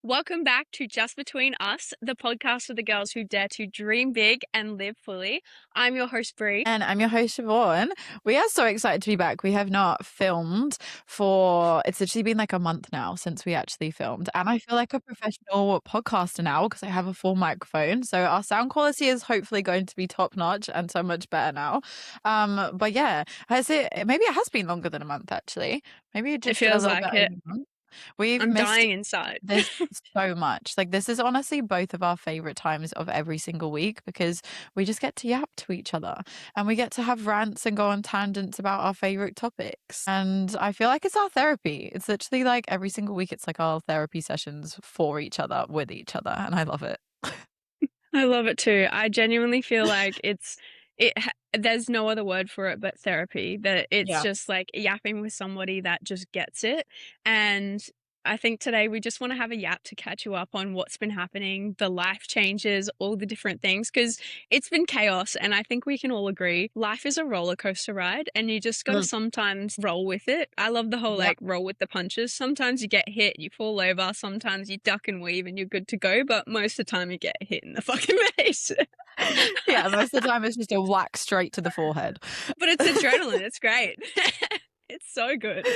Welcome back to Just Between Us, the podcast for the girls who dare to dream big and live fully. I'm your host, Bre. And I'm your host, Siobhan. We are so excited to be back. We have not filmed it's literally been like a month now since we actually filmed. And I feel like a professional podcaster now because I have a full microphone. So our sound quality is hopefully going to be top notch and so much better now. But yeah, maybe it has been longer than a month actually. Maybe It just a feels little bit like over it. a month. We've I'm missed dying inside. this so much. Like, this is honestly both of our favorite times of every single week because we just get to yap to each other and we get to have rants and go on tangents about our favorite topics. And I feel like it's our therapy. It's literally like every single week, it's like our therapy sessions for each other, with each other. And I love it. I love it too. I genuinely feel like there's no other word for it but therapy. That it's Yeah. just like yapping with somebody that just gets it. And I think today we just want to have a yap to catch you up on what's been happening, the life changes, all the different things, because it's been chaos. And I think we can all agree life is a roller coaster ride and you just got to Mm. sometimes roll with it. I love the whole Yep. like roll with the punches. Sometimes you get hit, you fall over, sometimes you duck and weave and you're good to go. But most of the time you get hit in the fucking face. Yeah. Most of the time, it's just a whack straight to the forehead. But it's adrenaline. It's great. It's so good.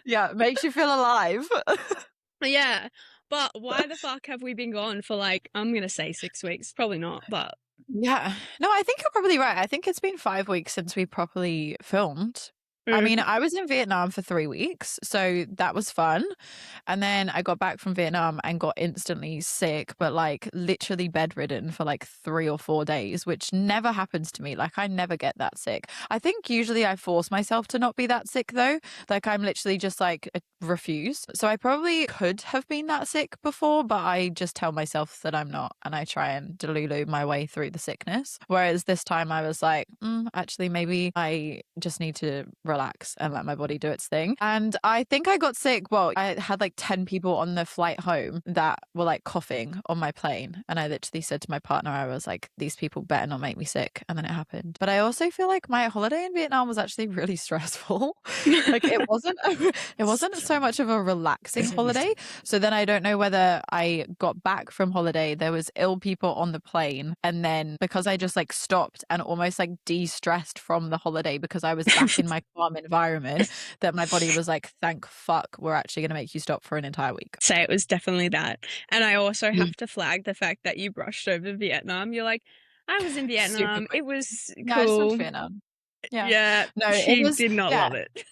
Yeah. It makes you feel alive. Yeah. But why the fuck have we been gone for like, I'm going to say 6 weeks? Probably not, but Yeah. No, I think you're probably right. I think it's been 5 weeks since we properly filmed. I mean, mm, I was in Vietnam for 3 weeks, so that was fun. And then I got back from Vietnam and got instantly sick, but like literally bedridden for like 3 or 4 days, which never happens to me. Like, I never get that sick. I think usually I force myself to not be that sick though. Like, I'm literally just like refuse. So I probably could have been that sick before, but I just tell myself that I'm not and I try and delulu my way through the sickness. Whereas this time I was like, actually, maybe I just need to relax and let my body do its thing. And I think I got sick. Well, I had like 10 people on the flight home that were like coughing on my plane. And I literally said to my partner, I was like, these people better not make me sick. And then it happened. But I also feel like my holiday in Vietnam was actually really stressful. Like, it wasn't so much of a relaxing holiday. So then I don't know whether I got back from holiday, there was ill people on the plane. And then because I just like stopped and almost like de-stressed from the holiday because I was back in my calm environment, that my body was like, thank fuck, we're actually going to make you stop for an entire week. say it was definitely that. And I also Mm. have to flag the fact that you brushed over Vietnam. You're like, I was in Super Vietnam. quick. It was Yeah, I just went to cool. Vietnam. Yeah. Yeah, No, it she was, did not yeah. love it.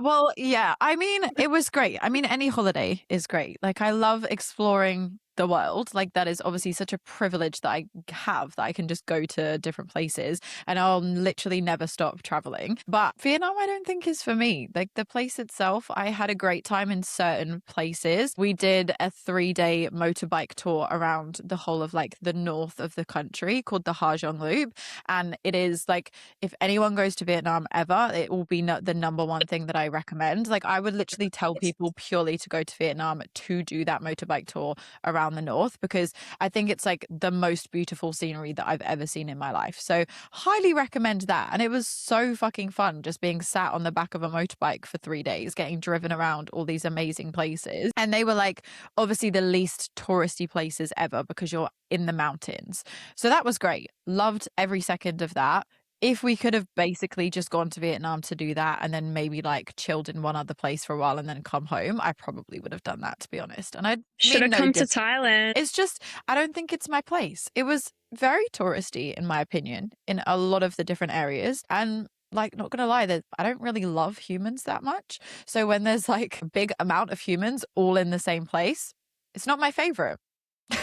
Well, yeah. I mean, it was great. I mean, any holiday is great. Like, I love exploring the world. Like, that is obviously such a privilege that I have, that I can just go to different places and I'll literally never stop traveling. But Vietnam, I don't think is for me. Like, the place itself, I had a great time in certain places. We did a 3-day motorbike tour around the whole of like the north of the country called the Ha Giang Loop. And it is like, if anyone goes to Vietnam ever, it will be the number one thing that I recommend. Like, I would literally tell people purely to go to Vietnam to do that motorbike tour around the north because I think it's like the most beautiful scenery that I've ever seen in my life. So highly recommend that. And it was so fucking fun just being sat on the back of a motorbike for 3 days, getting driven around all these amazing places. And they were like obviously the least touristy places ever because you're in the mountains. So that was great. Loved every second of that. If we could have basically just gone to Vietnam to do that and then maybe like chilled in one other place for a while and then come home, I probably would have done that, to be honest. And I Should mean have no come to difference. Thailand. It's just, I don't think it's my place. It was very touristy, in my opinion, in a lot of the different areas. And like, not gonna lie, that I don't really love humans that much. So when there's like a big amount of humans all in the same place, it's not my favorite.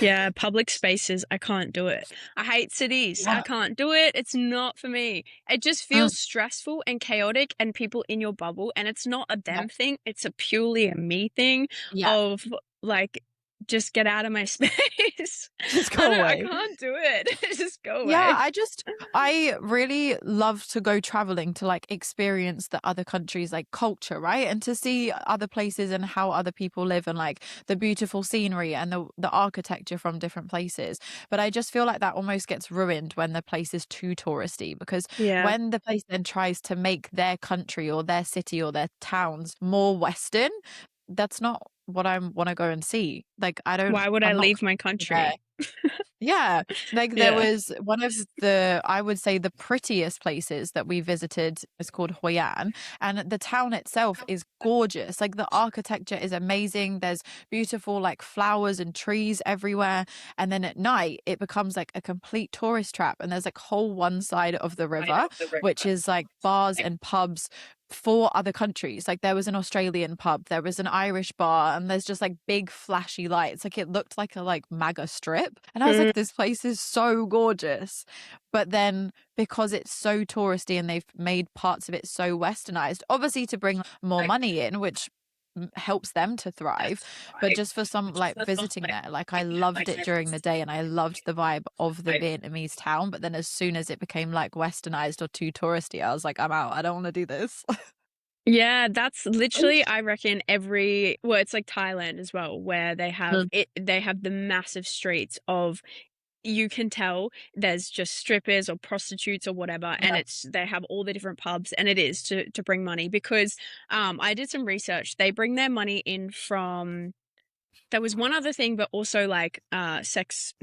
Yeah, public spaces, I can't do it. I hate cities. I Yeah. can't do it. It's not for me. It just Mm, feels stressful and chaotic and people in your bubble. And it's not a yeah. them thing. It's a purely a me thing Yeah. of like, just get out of my space. Just go I away. can't do it. Just go Yeah, away. I really love to go traveling to like experience the other countries' like culture, right? And to see other places and how other people live and like the beautiful scenery and the architecture from different places. But I just feel like that almost gets ruined when the place is too touristy because Yeah. when the place then tries to make their country or their city or their towns more Western, that's not what I want to go and see. Like I don't, Why would I I'm not leave my currently there. country? Yeah, like there Yeah. was one of the, I would say the prettiest places that we visited is called Hoi An, and the town itself is gorgeous. Like the architecture is amazing. There's beautiful like flowers and trees everywhere. And then at night it becomes like a complete tourist trap. And there's like whole one side of the river, which is like bars and pubs for other countries. Like there was an Australian pub, there was an Irish bar, and there's just like big flashy lights. Like it looked like a like mega strip. And I was Mm, like, this place is so gorgeous. But then because it's so touristy and they've made parts of it so westernized, obviously to bring more money in, which helps them to thrive, but just for some like visiting there, like I loved it during the day and I loved the vibe of the Vietnamese town, but then as soon as it became like westernized or too touristy, I was like, I'm out, I don't want to do this. yeah, that's literally, I reckon well, it's like Thailand as well, where they have the massive streets of, you can tell there's just strippers or prostitutes or whatever, and Yeah. they have all the different pubs, and it is to bring money because I did some research. They bring their money in from, there was one other thing, but also like sex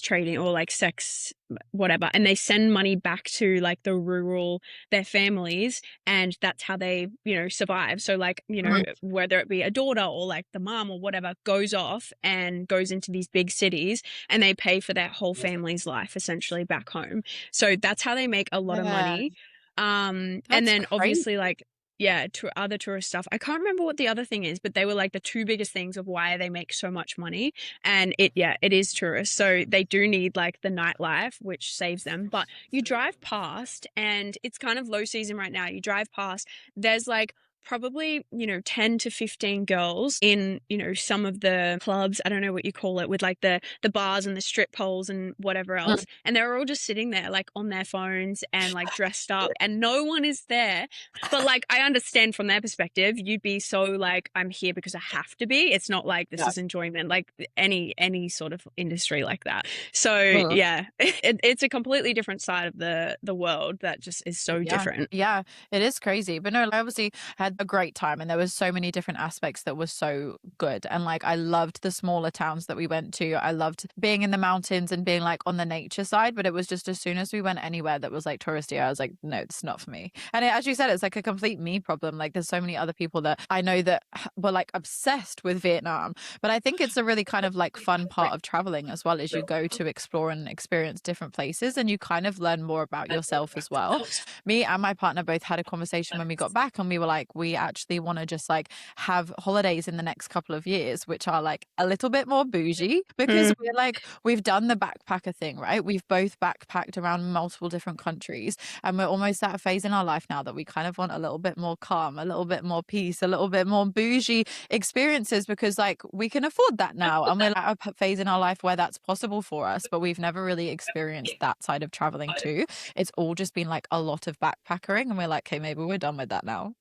trading or like sex whatever, and they send money back to like the rural, their families, and that's how they, survive. So like, Mhm. whether it be a daughter or like the mom or whatever goes off and goes into these big cities, and they pay for their whole family's life essentially back home. So that's how they make a lot of Yeah, money. And that's then crazy. obviously like, yeah, to other tourist stuff. I can't remember what the other thing is, but they were like the two biggest things of why they make so much money. And yeah, it is tourists. So they do need like the nightlife, which saves them. But you drive past, and it's kind of low season right now. You drive past, there's like probably 10 to 15 girls in some of the clubs, I don't know what you call it, with like the bars and the strip poles and whatever Mm. else, and they're all just sitting there like on their phones and like dressed up, and no one is there. But like, I understand from their perspective, you'd be so like, I'm here because I have to be. It's not like this Yeah. is enjoyment, like any sort of industry like that. So Mm. yeah, it's a completely different side of the world that just is so Yeah, different. yeah, it is crazy. But no, I obviously had a great time and there was so many different aspects that was so good. And like I loved the smaller towns that we went to. I loved being in the mountains and being like on the nature side, but it was just as soon as we went anywhere that was like touristy, I was like, no, it's not for me. And as you said, it's like a complete me problem. Like there's so many other people that I know that were like obsessed with Vietnam. But I think it's a really kind of like fun part of traveling as well as you go to explore and experience different places and you kind of learn more about yourself as well. Me and my partner both had a conversation when we got back and we were like, we actually want to just like have holidays in the next couple of years, which are like a little bit more bougie because Mm. we're like, we've done the backpacker thing, right? We've both backpacked around multiple different countries and we're almost at a phase in our life now that we kind of want a little bit more calm, a little bit more peace, a little bit more bougie experiences because like we can afford that now. And we're at a phase in our life where that's possible for us, but we've never really experienced that side of traveling too. It's all just been like a lot of backpackering, and we're like, okay, maybe we're done with that now.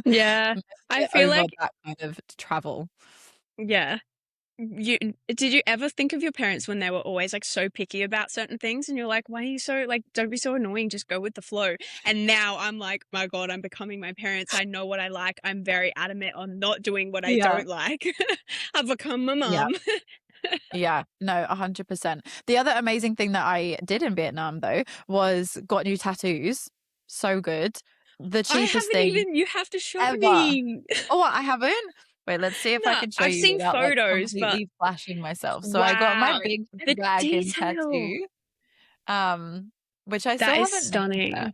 Yeah, I Get feel over like, that kind of travel. yeah. You did you ever think of your parents when they were always like so picky about certain things, and you're like, why are you so like, don't be so annoying, just go with the flow? And now I'm like, my God, I'm becoming my parents. I know what I like. I'm very adamant on not doing what I Yeah. don't like. I've become my Yeah. mom. Yeah. No, 100%. The other amazing thing that I did in Vietnam though was got new tattoos. So good. The I cheapest haven't thing even, you have to show ever. me. Oh, I haven't? Wait, let's see if I No, can show I've you seen without like photos, but completely flashing myself. So I got my wow, big the dragon detail. tattoo, um, which I That still is haven't named her, stunning.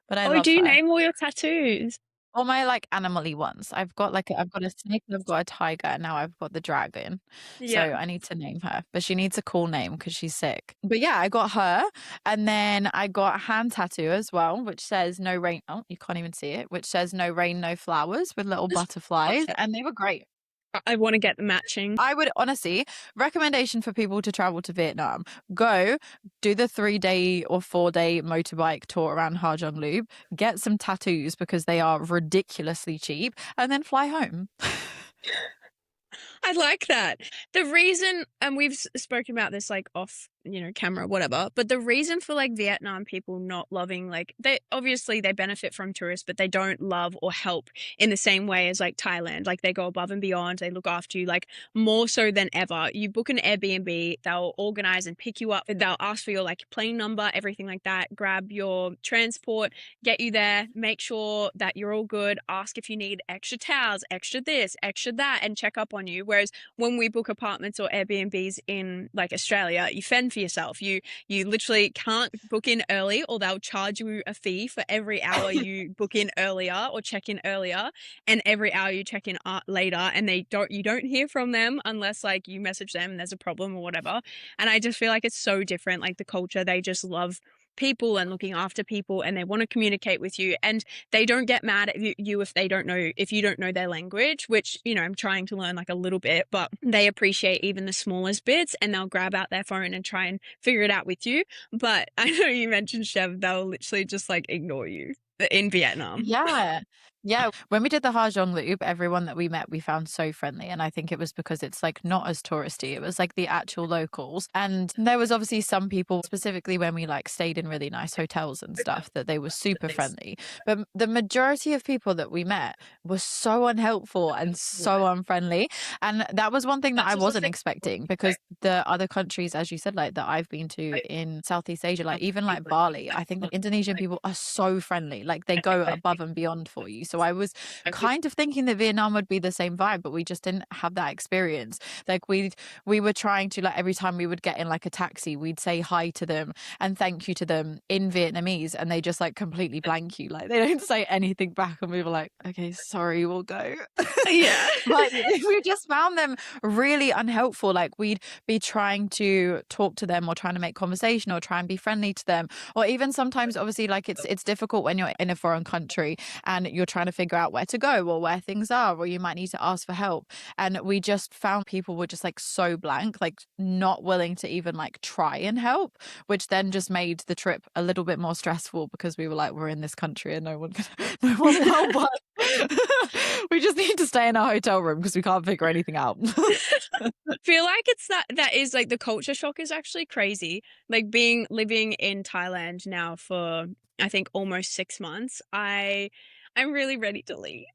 but I Oh, love do you her. name all your tattoos? All my like animal-y ones. I've got a snake and I've got a tiger and now I've got the dragon. So Yeah. I need to name her, but she needs a cool name because she's sick. But yeah, I got her and then I got a hand tattoo as well, which says no rain. Oh, you can't even see it, which says no rain, no flowers with little butterflies. And they were great. I want to get the matching. I would honestly recommendation for people to travel to Vietnam. Go do the 3 day or 4 day motorbike tour around Ha Jong Loop. Get some tattoos because they are ridiculously cheap, and then fly home. I like that. The reason, and we've spoken about this like off camera, whatever. But the reason for like Vietnam people not loving, like, they obviously they benefit from tourists, but they don't love or help in the same way as like Thailand. Like they go above and beyond, they look after you like more so than ever. You book an Airbnb, they'll organize and pick you up, they'll ask for your like plane number, everything like that, grab your transport, get you there, make sure that you're all good, ask if you need extra towels, extra this, extra that, and check up on you. Whereas when we book apartments or Airbnbs in like Australia, you fend for yourself. You literally can't book in early, or they'll charge you a fee for every hour you book in earlier or check in earlier, and every hour you check in later. And you don't hear from them unless like you message them and there's a problem or whatever. And I just feel like it's so different. Like the culture, they just love people and looking after people, and they want to communicate with you, and they don't get mad at you if you don't know their language, which I'm trying to learn like a little bit, but they appreciate even the smallest bits, and they'll grab out their phone and try and figure it out with you. But I know you mentioned, Chev, they'll literally just like ignore you in Vietnam. Yeah. Yeah. When we did the Ha Giong Loop, everyone that we met, we found so friendly. And I think it was because it's like not as touristy. It was like the actual locals. And there was obviously some people, specifically when we like stayed in really nice hotels and stuff, that they were super friendly. But the majority of people that we met were so unhelpful and so unfriendly. And that was one thing that I wasn't expecting, because the other countries, as you said, like that I've been to in Southeast Asia, like even like Bali, I think the Indonesian people are so friendly. Like they go above and beyond for you. So I was kind of thinking that Vietnam would be the same vibe, but we just didn't have that experience. Like we were trying to, like, every time we would get in like a taxi, we'd say hi to them and thank you to them in Vietnamese, and they just like completely blank you. Like they don't say anything back, and we were like, okay, sorry, we'll go. Yeah. But we just found them really unhelpful. Like we'd be trying to talk to them or trying to make conversation or try and be friendly to them, or even sometimes obviously like it's difficult when you're in a foreign country and you're trying to figure out where to go or where things are, or you might need to ask for help. And we just found people were just like so blank, like not willing to even like try and help, which then just made the trip a little bit more stressful, because we were like, we're in this country and no one will help us. We just need to stay in our hotel room because we can't figure anything out. Feel like it's that is like the culture shock is actually crazy. Like living in Thailand now for I think almost 6 months. I'm really ready to leave.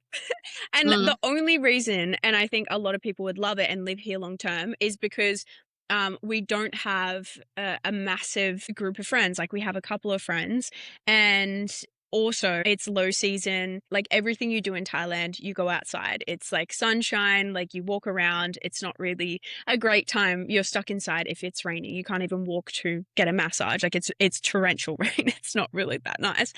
And Mm. the only reason, and I think a lot of people would love it and live here long term, is because we don't have a massive group of friends. Like we have a couple of friends, and also it's low season. Like everything you do in Thailand, you go outside. It's like sunshine, like you walk around. It's not really a great time. You're stuck inside if it's raining. You can't even walk to get a massage. Like it's torrential rain. It's not really that nice.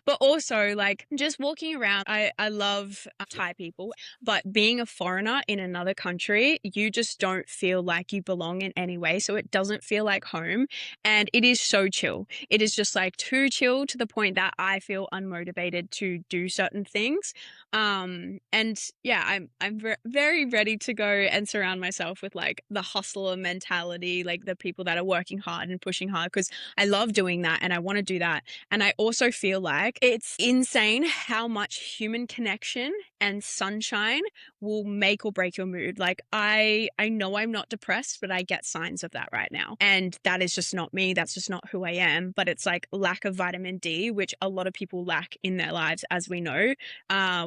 But also like just walking around, I love Thai people, but being a foreigner in another country, you just don't feel like you belong in any way. So it doesn't feel like home. And it is so chill. It is just like too chill to the point that I feel unmotivated to do certain things. And yeah, I'm very ready to go and surround myself with like the hustler mentality, like the people that are working hard and pushing hard, because I love doing that and I want to do that. And I also feel like it's insane how much human connection and sunshine will make or break your mood. Like I know I'm not depressed, but I get signs of that right now. And that is just not me. That's just not who I am. But it's like lack of vitamin D, which a lot of people lack in their lives, as we know,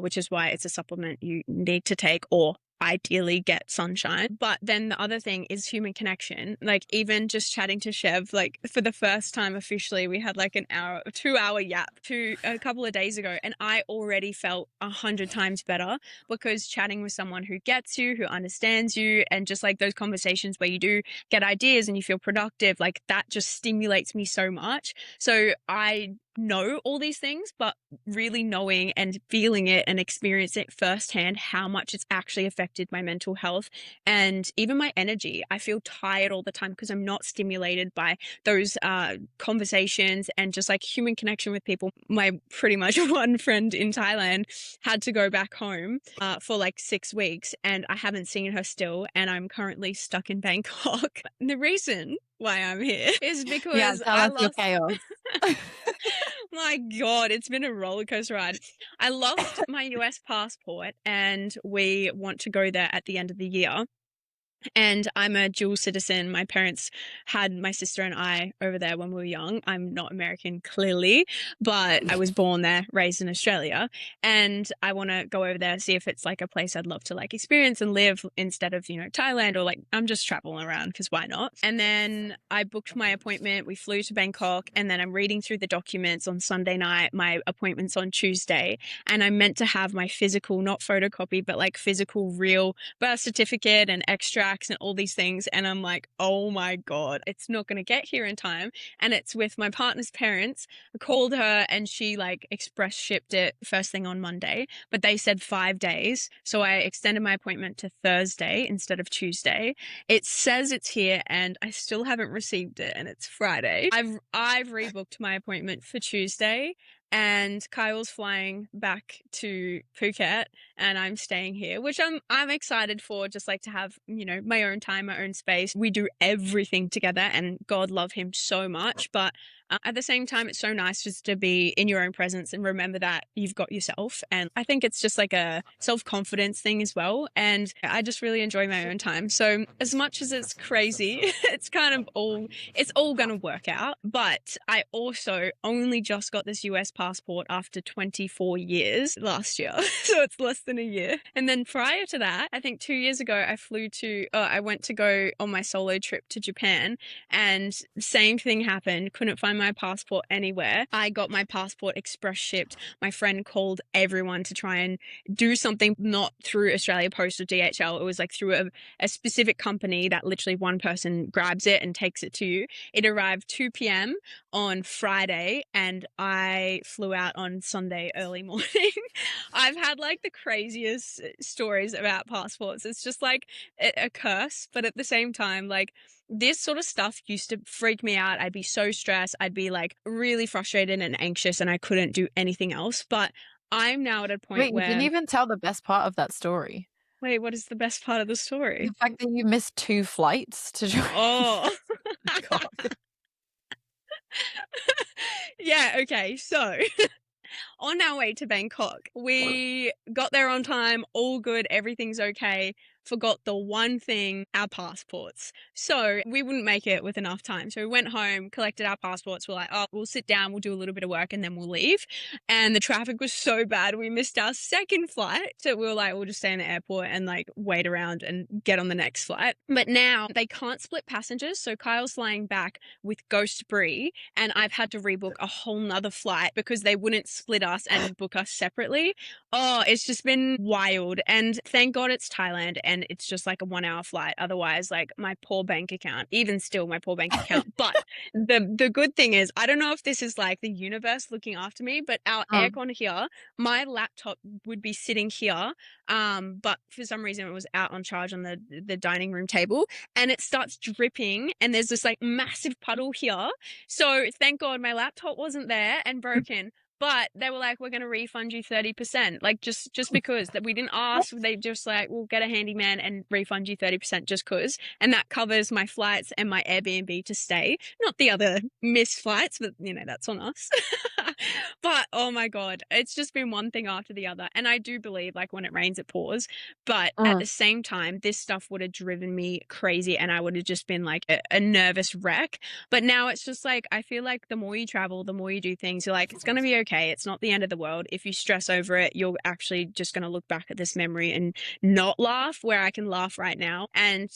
which is why it's a supplement you need to take, or ideally get sunshine. But then the other thing is human connection. Like even just chatting to Shev, like for the first time officially, we had like an hour, 2 hour yap a couple of days ago, and I already felt 100 times better, because chatting with someone who gets you, who understands you, and just like those conversations where you do get ideas and you feel productive, like that just stimulates me so much. So I know all these things, but really knowing and feeling it and experiencing it firsthand, how much it's actually affected my mental health and even my energy. I feel tired all the time because I'm not stimulated by those conversations and just like human connection with people. My pretty much one friend in Thailand had to go back home for like 6 weeks, and I haven't seen her still, and I'm currently stuck in Bangkok. The reason why I'm here is Yeah, because tell I us your lost chaos. my God, it's been a roller coaster ride. I lost my US passport and we want to go there at the end of the year. and I'm a dual citizen. My parents had my sister and I over there when we were young. I'm not American, clearly, but I was born there, raised in Australia, and I want to go over there and see if it's like a place I'd love to like experience and live instead of, Thailand, or like I'm just traveling around because why not? And then I booked my appointment. We flew to Bangkok, and then I'm reading through the documents on Sunday night. My appointment's on Tuesday, and I'm meant to have my physical, not photocopy, but like physical, real birth certificate and extracts and all these things. And I'm like, oh my God, it's not going to get here in time. And it's with my partner's parents. I called her and she like express shipped it first thing on Monday, but they said 5 days. So I extended my appointment to Thursday instead of Tuesday. It says it's here and I still haven't received it, and it's Friday. I've rebooked my appointment for Tuesday, and Kyle's flying back to Phuket and I'm staying here, which I'm excited for, just like to have, my own time, my own space. We do everything together and God love him so much, but at the same time, it's so nice just to be in your own presence and remember that you've got yourself. And I think it's just like a self-confidence thing as well. And I just really enjoy my own time. So as much as it's crazy, it's all going to work out. But I also only just got this US passport after 24 years last year. So it's less than a year. And then prior to that, I think 2 years ago, I went to go on my solo trip to Japan, and same thing happened. Couldn't find my passport anywhere. I got my passport express shipped. My friend called everyone to try and do something, not through Australia Post or DHL. It was like through a specific company that literally one person grabs it and takes it to you. It arrived 2 p.m. on Friday, and I flew out on Sunday early morning. I've had like the craziest stories about passports. It's just like a curse, but at the same time, like this sort of stuff used to freak me out. I'd be so stressed. I'd be like really frustrated and anxious, and I couldn't do anything else. But I'm now at a point Wait, you didn't where, even tell the best part of that story. wait, what is the best part of the The story? fact that you missed 2 flights to join. Oh, God. yeah. Okay. So on our way to Bangkok, we got there on time, all good, everything's okay. Forgot the one thing, our passports. So we wouldn't make it with enough time. So we went home, collected our passports. We're like, oh, we'll sit down, we'll do a little bit of work, and then we'll leave. And the traffic was so bad, we missed our second flight. So we were like, we'll just stay in the airport and like wait around and get on the next flight. But now they can't split passengers. So Kyle's flying back with Ghost Bre, and I've had to rebook a whole nother flight because they wouldn't split us and book us separately. Oh, it's just been wild. And thank God it's Thailand and it's just like a 1 hour flight. Otherwise, like my poor bank account, even still my poor bank account. But the good thing is, I don't know if this is like the universe looking after me, but our aircon here, my laptop would be sitting here. But for some reason it was out on charge on the dining room table, and it starts dripping and there's this like massive puddle here. So thank God my laptop wasn't there and broken. But they were like, we're going to refund you 30%. Like, just because that we didn't ask, they just like, we'll get a handyman and refund you 30% just because. And that covers my flights and my Airbnb to stay. Not the other missed flights, but that's on us. But oh my God, it's just been one thing after the other. And I do believe like when it rains, it pours. But at the same time, this stuff would have driven me crazy and I would have just been like a nervous wreck. But now it's just like, I feel like the more you travel, the more you do things, you're like, it's going to be okay. It's not the end of the world. If you stress over it, you're actually just going to look back at this memory and not laugh, where I can laugh right now. And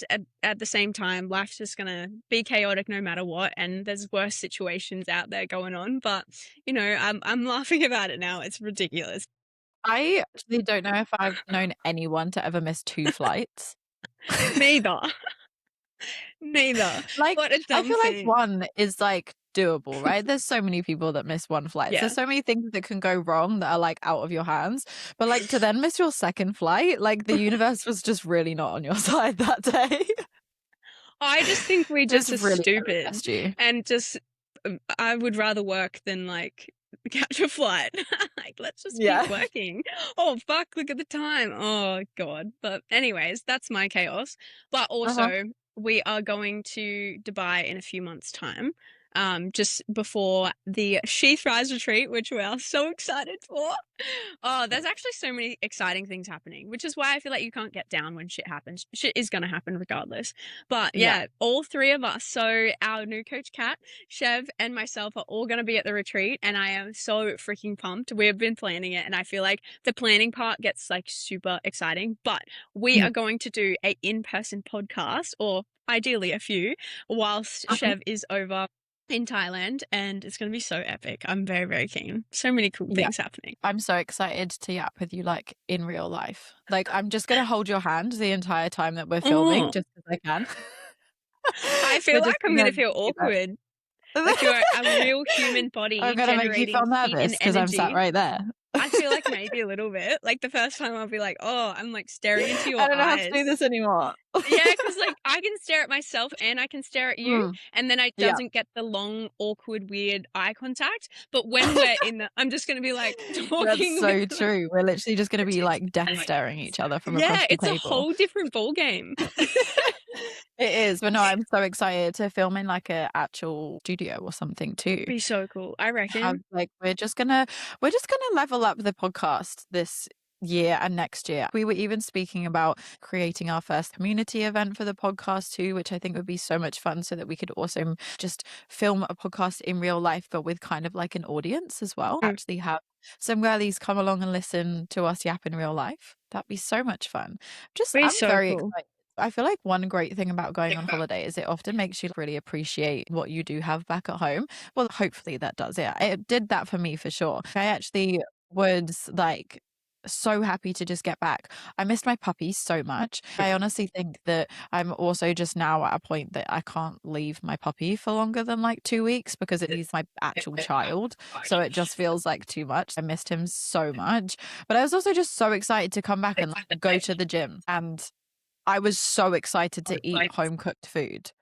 at the same time, life's just going to be chaotic no matter what. And there's worse situations out there going on. But, I'm laughing about it now. It's ridiculous. I actually don't know if I've known anyone to ever miss 2 flights. Neither. Neither. Like, What a I dumb feel like thing. 1 is, like, doable, right? There's so many people that miss 1 flight. Yeah. There's so many things that can go wrong that are, like, out of your hands. But, like, to then miss your second flight, like, the universe was just really not on your side that day. I just think we Just just are really stupid missed you. and just I would rather work than like catch a flight. Like, let's just Yeah. keep working. Oh fuck, look at the time. Oh God. But anyways, that's my chaos. But also we are going to Dubai in a few months' time. just before the Sheath Rise retreat, which we are so excited for. Oh, there's actually so many exciting things happening, which is why I feel like you can't get down when shit happens. Shit is going to happen regardless. But Yeah. yeah, all three of us, so our new coach Kat, Shev, and myself are all going to be at the retreat, and I am so freaking pumped. We've been planning it, and I feel like the planning part gets like super exciting, but we Mm. are going to do a in-person podcast, or ideally a few, whilst Shev is over in Thailand, and it's going to be so epic. I'm very, very keen. So many cool Yeah. things happening. I'm so excited to yap with you like in real life. Like I'm just gonna hold your hand the entire time that we're filming, Oh, just as I can. I feel We're like just I'm going gonna to feel do that. awkward. Like you're a real human body I'm gonna make you generating feel heat nervous and because I'm sat energy. right there. I feel like maybe a little bit. Like the first time I'll be like, oh, I'm like staring into I your don't know how to do eyes. this anymore. Yeah, because like I can stare at myself and I can stare at you, Mm, and then it yeah, doesn't get the long, awkward, weird eye contact. But when we're in the, I'm just gonna be like that's talking with so like, true. We're literally just gonna be like death staring at each other from yeah, across the it's a table. whole different ball game. It is, but no, I'm so excited to film in like a actual studio or something too. Be so cool, I Have reckon. like we're just gonna level up the podcast this year and next year. We were even speaking about creating our first community event for the podcast too, which I think would be so much fun, so that we could also just film a podcast in real life, but with kind of like an audience as well. Actually have some girlies come along and listen to us yap in real life. That'd be so much fun. Be I'm so very cool. excited. I feel like one great thing about going on holiday is it often makes you really appreciate what you do have back at home. Well, hopefully that does. Yeah, it did that for me for sure. I actually was like so happy to just get back. I missed my puppy so much. I honestly think that I'm also just now at a point that I can't leave my puppy for longer than like 2 weeks because he's my actual child. So it just feels like too much. I missed him so much. But I was also just so excited to come back and like, go to the gym. And I was so excited to eat home cooked food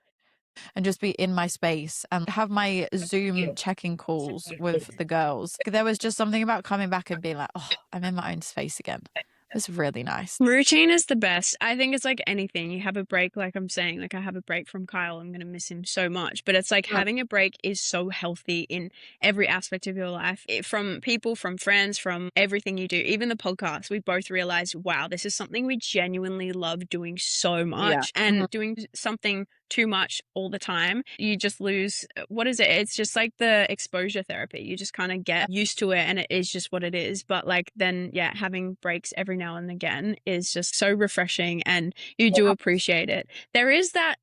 and just be in my space and have my Zoom checking calls with the girls. There was just something about coming back and being like, oh, I'm in my own space again. It was really nice. Routine is the best. I think it's like anything. You have a break, like I'm saying, like I have a break from Kyle. I'm going to miss him so much. But it's like Mm. having a break is so healthy in every aspect of your life, from people, from friends, from everything you do, even the podcast. We both realized, wow, this is something we genuinely love doing so Yeah. much, and doing something too much all the time, you just lose, what is it? It's just like the exposure therapy. You just kind of get used to it and it is just what it is. But like then, yeah, having breaks every now and again is just so refreshing, and you do Yeah. appreciate it. There is that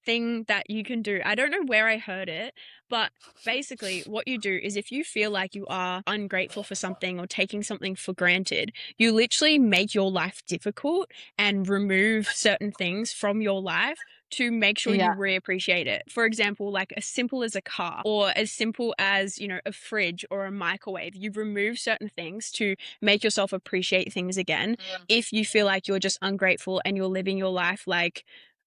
thing that you can do. I don't know where I heard it, but basically what you do is if you feel like you are ungrateful for something or taking something for granted, you literally make your life difficult and remove certain things from your life to make sure you Yeah. reappreciate it. For example, like as simple as a car, or as simple as, a fridge or a microwave. You remove certain things to make yourself appreciate things again. If you feel like you're just ungrateful and you're living your life like,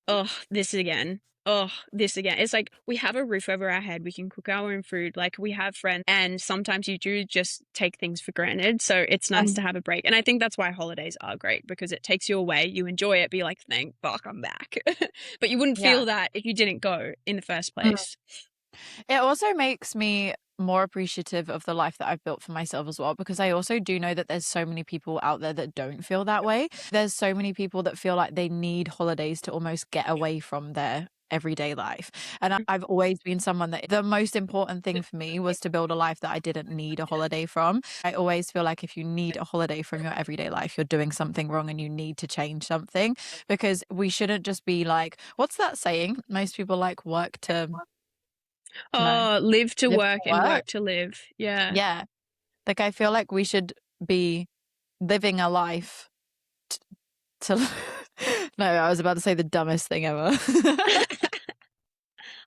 oh, this again. Oh, this again. It's like we have a roof over our head. We can cook our own food. Like we have friends. And sometimes you do just take things for granted. So it's nice to have a break. And I think that's why holidays are great, because it takes you away. You enjoy it. Be like, thank fuck, I'm back. But you wouldn't Yeah. feel that if you didn't go in the first Mm. place. It also makes me more appreciative of the life that I've built for myself as well, because I also do know that there's so many people out there that don't feel that way. There's so many people that feel like they need holidays to almost get away from their everyday life. And I've always been someone that the most important thing for me was to build a life that I didn't need a holiday from. I always feel like if you need a holiday from your everyday life, you're doing something wrong and you need to change something, because we shouldn't just be like, what's that saying? Most people like work to no, Oh, live to live to work and work. work to live. Yeah. Yeah. Like I feel like we should be living a life to No, I was about to say the dumbest thing ever.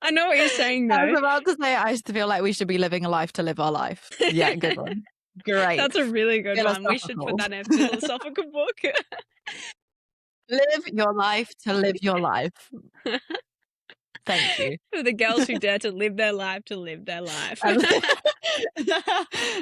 I know what you're saying I was though. about to say I feel like we should be living a life to live our life. Yeah, good one. Great. That's a really good one. We should put Philosophical. that in a philosophical book. Live your life to live your life. Thank you. For the girls who dare to live their life to live their life.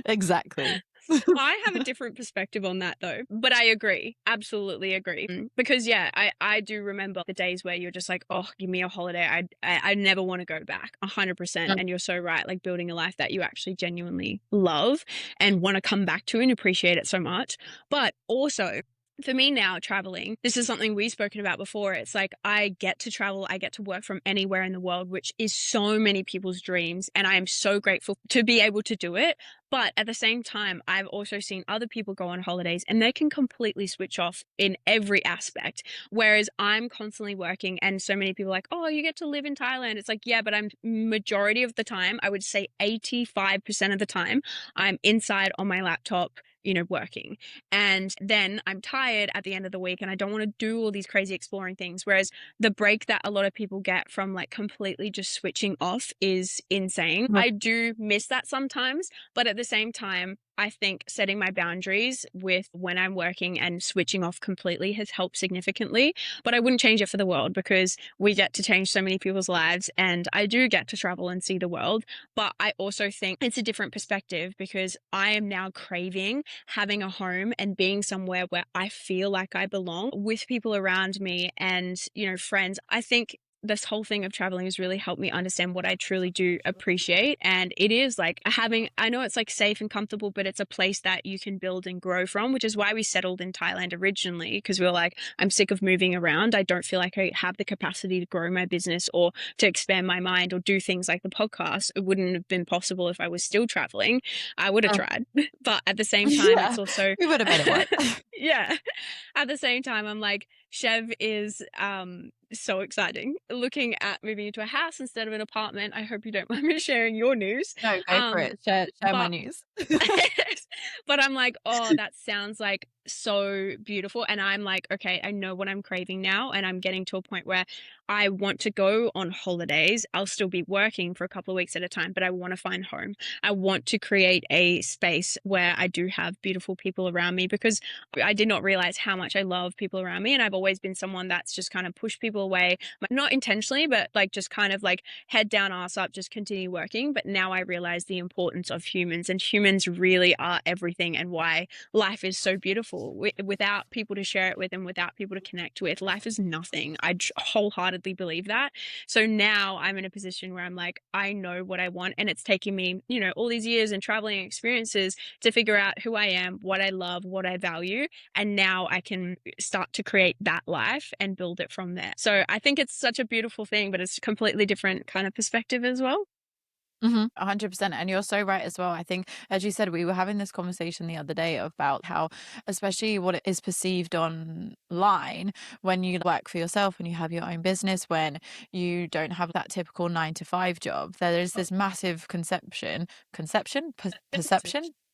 Exactly. I have a different perspective on that though, but I agree. Absolutely agree. Because yeah, I do remember the days where you're just like, oh, give me a holiday. I never want to go back 100%. Mm. And you're so right. Like building a life that you actually genuinely love and want to come back to and appreciate it so much. But also, for me now, traveling, this is something we've spoken about before. It's like I get to travel, I get to work from anywhere in the world, which is so many people's dreams. And I am so grateful to be able to do it. But at the same time, I've also seen other people go on holidays and they can completely switch off in every aspect. Whereas I'm constantly working, and so many people are like, oh, you get to live in Thailand. It's like, yeah, but I'm majority of the time, I would say 85% of the time, I'm inside on my laptop, working. And then I'm tired at the end of the week and I don't want to do all these crazy exploring things. Whereas the break that a lot of people get from like completely just switching off is insane. Mm. I do miss that sometimes, but at the same time, I think setting my boundaries with when I'm working and switching off completely has helped significantly. But I wouldn't change it for the world because we get to change so many people's lives and I do get to travel and see the world. But I also think it's a different perspective because I am now craving having a home and being somewhere where I feel like I belong with people around me and, friends. I think this whole thing of traveling has really helped me understand what I truly do appreciate. And it is like I know it's like safe and comfortable, but it's a place that you can build and grow from, which is why we settled in Thailand originally. Because we were like, I'm sick of moving around. I don't feel like I have the capacity to grow my business or to expand my mind or do things like the podcast. It wouldn't have been possible if I was still traveling. I would have Mm. tried. But at the same time, Yeah, it's also, we would have made it work. yeah. At the same time, I'm like, Shev is so exciting. Looking at moving into a house instead of an apartment. I hope you don't mind me sharing your news. No, go for Um, it. Share my but news. but I'm like, oh, that sounds like so beautiful. And I'm like, okay, I know what I'm craving now. And I'm getting to a point where I want to go on holidays. I'll still be working for a couple of weeks at a time, but I want to find home. I want to create a space where I do have beautiful people around me because I did not realize how much I love people around me. And I've always been someone that's just kind of pushed people away, not intentionally, but like just kind of like head down, ass up, just continue working. But now I realize the importance of humans, and humans really are everything and why life is so beautiful. Without people to share it with and without people to connect with, life is nothing. I wholeheartedly believe that. So now I'm in a position where I'm like, I know what I want. And it's taking me, all these years and traveling experiences to figure out who I am, what I love, what I value. And now I can start to create that life and build it from there. So I think it's such a beautiful thing, but it's a completely different kind of perspective as well. 100%. And you're so right as well. I think, as you said, we were having this conversation the other day about how, especially what it is perceived online when you work for yourself, when you have your own business, when you don't have that typical 9 to 5 job, there is this massive perception.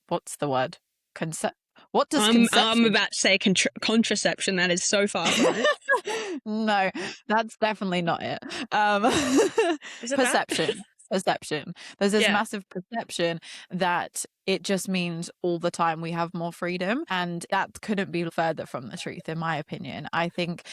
What's the word? Concept. What does I'm conception? about to say contraception. That is so far from it. No, that's definitely not it. Is it that? Perception. Perception. There's this Yeah. massive perception that it just means all the time we have more freedom, and that couldn't be further from the truth, in my opinion. I think,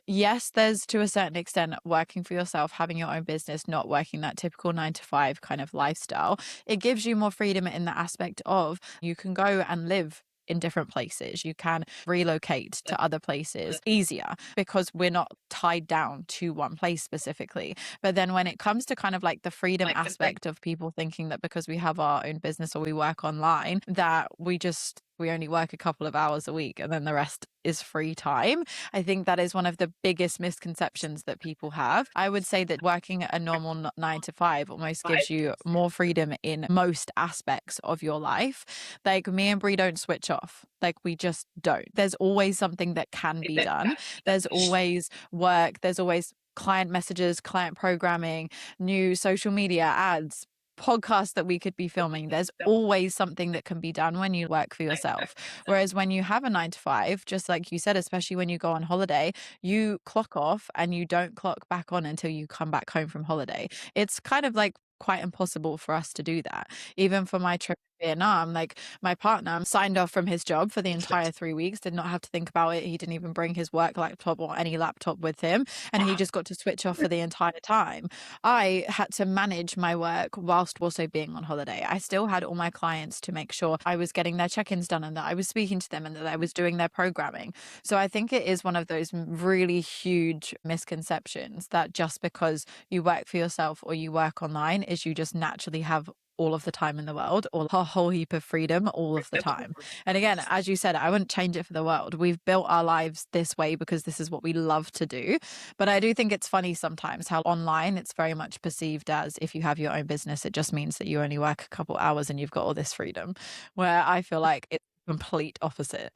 yes, there's to a certain extent working for yourself, having your own business, not working that typical 9 to 5 kind of lifestyle. It gives you more freedom in the aspect of you can go and live in different places. You can relocate to other places easier because we're not tied down to one place specifically. But then when it comes to kind of like the freedom aspect of people thinking that because we have our own business or we work online, that we only work a couple of hours a week and then the rest is free time. I think that is one of the biggest misconceptions that people have. I would say that working a normal 9 to 5 almost gives you more freedom in most aspects of your life. Like me and Brie don't switch off. Like we just don't. There's always something that can be done. There's always work. There's always client messages, client programming, new social media ads, podcasts that we could be filming. There's always something that can be done when you work for yourself. Whereas when you have a 9 to 5, just like you said, especially when you go on holiday, you clock off and you don't clock back on until you come back home from holiday. It's kind of like quite impossible for us to do that. Even for my trip to Vietnam, like my partner signed off from his job for the entire 3 weeks, did not have to think about it. He didn't even bring his work laptop or any laptop with him, and he just got to switch off for the entire time. I had to manage my work whilst also being on holiday. I still had all my clients to make sure I was getting their check-ins done and that I was speaking to them and that I was doing their programming. So I think it is one of those really huge misconceptions that just because you work for yourself or you work online is you just naturally have all of the time in the world or a whole heap of freedom all of the time. And again, as you said, I wouldn't change it for the world. We've built our lives this way because this is what we love to do. But I do think it's funny sometimes how online it's very much perceived as if you have your own business, it just means that you only work a couple hours and you've got all this freedom, where I feel like it's complete opposite.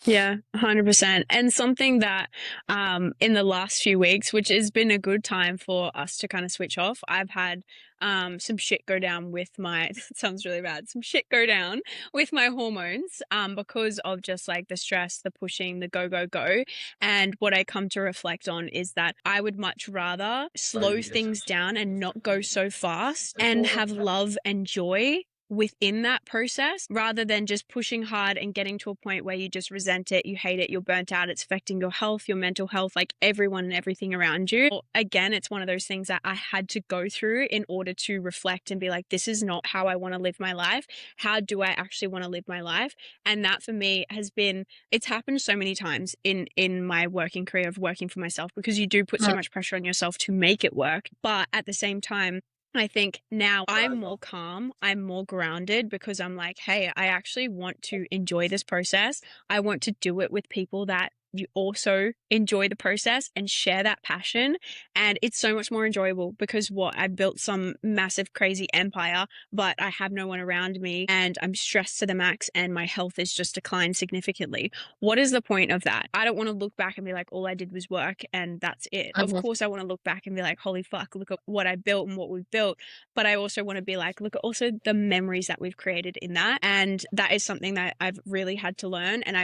Yeah, 100%. And something that in the last few weeks, which has been a good time for us to kind of switch off, I've had some shit go down with my, it sounds really bad, some shit go down with my hormones because of just like the stress, the pushing, the go, go, go. And what I come to reflect on is that I would much rather slow things down and not go so fast and have love and joy within that process rather than just pushing hard and getting to a point where you just resent it, you hate it, you're burnt out, it's affecting your health, your mental health, like everyone and everything around you. Again, it's one of those things that I had to go through in order to reflect and be like, this is not how I want to live my life. How do I actually want to live my life? And that for me has been, it's happened so many times in my working career of working for myself, because you do put so much pressure on yourself to make it work. But at the same time, I think now I'm more calm, I'm more grounded, because I'm like, hey, I actually want to enjoy this process. I want to do it with people that you also enjoy the process and share that passion. And it's so much more enjoyable because I built some massive, crazy empire, but I have no one around me and I'm stressed to the max and my health is just declined significantly. What is the point of that? I don't want to look back and be like, all I did was work and that's it. Of course, I want to look back and be like, holy fuck, look at what I built and what we've built. But I also want to be like, look at also the memories that we've created in that. And that is something that I've really had to learn. And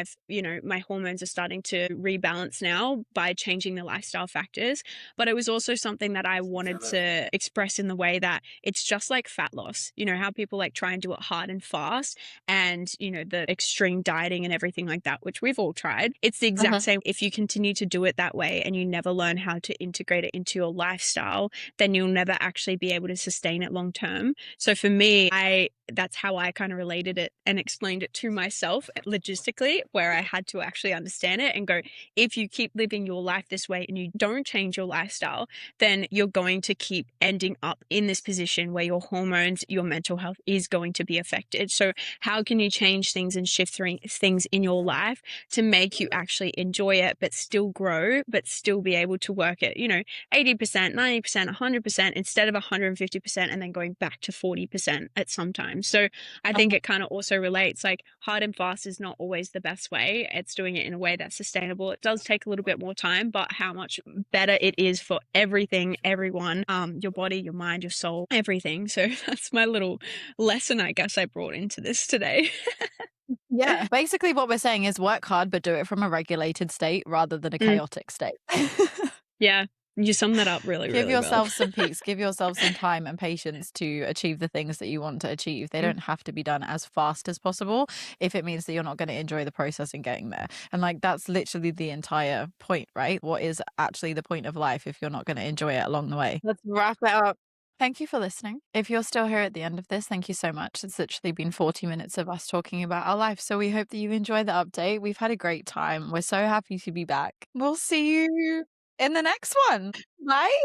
my hormones are starting to rebalance now by changing the lifestyle factors. But it was also something that I wanted to express in the way that it's just like fat loss. You know, how people like try and do it hard and fast and, the extreme dieting and everything like that, which we've all tried. It's the exact same. If you continue to do it that way and you never learn how to integrate it into your lifestyle, then you'll never actually be able to sustain it long term. So for me, that's how I kind of related it and explained it to myself logistically, where I had to actually understand it and go, if you keep living your life this way and you don't change your lifestyle, then you're going to keep ending up in this position where your hormones, your mental health is going to be affected. So how can you change things and shift things in your life to make you actually enjoy it, but still grow, but still be able to work it, 80%, 90%, 100% instead of 150% and then going back to 40% at some time. So I think it kind of also relates, like hard and fast is not always the best way. It's doing it in a way that's sustainable. It does take a little bit more time, but how much better it is for everything, everyone, your body, your mind, your soul, everything. So that's my little lesson, I guess, I brought into this today. Yeah. Basically, what we're saying is work hard, but do it from a regulated state rather than a chaotic state. Yeah. You sum that up really, Give really well. yourself some peace. Give yourself some time and patience to achieve the things that you want to achieve. They don't have to be done as fast as possible if it means that you're not going to enjoy the process in getting there. And like that's literally the entire point, right? What is actually the point of life if you're not going to enjoy it along the way? Let's wrap it up. Thank you for listening. If you're still here at the end of this, thank you so much. It's literally been 40 minutes of us talking about our life. So we hope that you enjoy the update. We've had a great time. We're so happy to be back. We'll see you in the next one. Bye.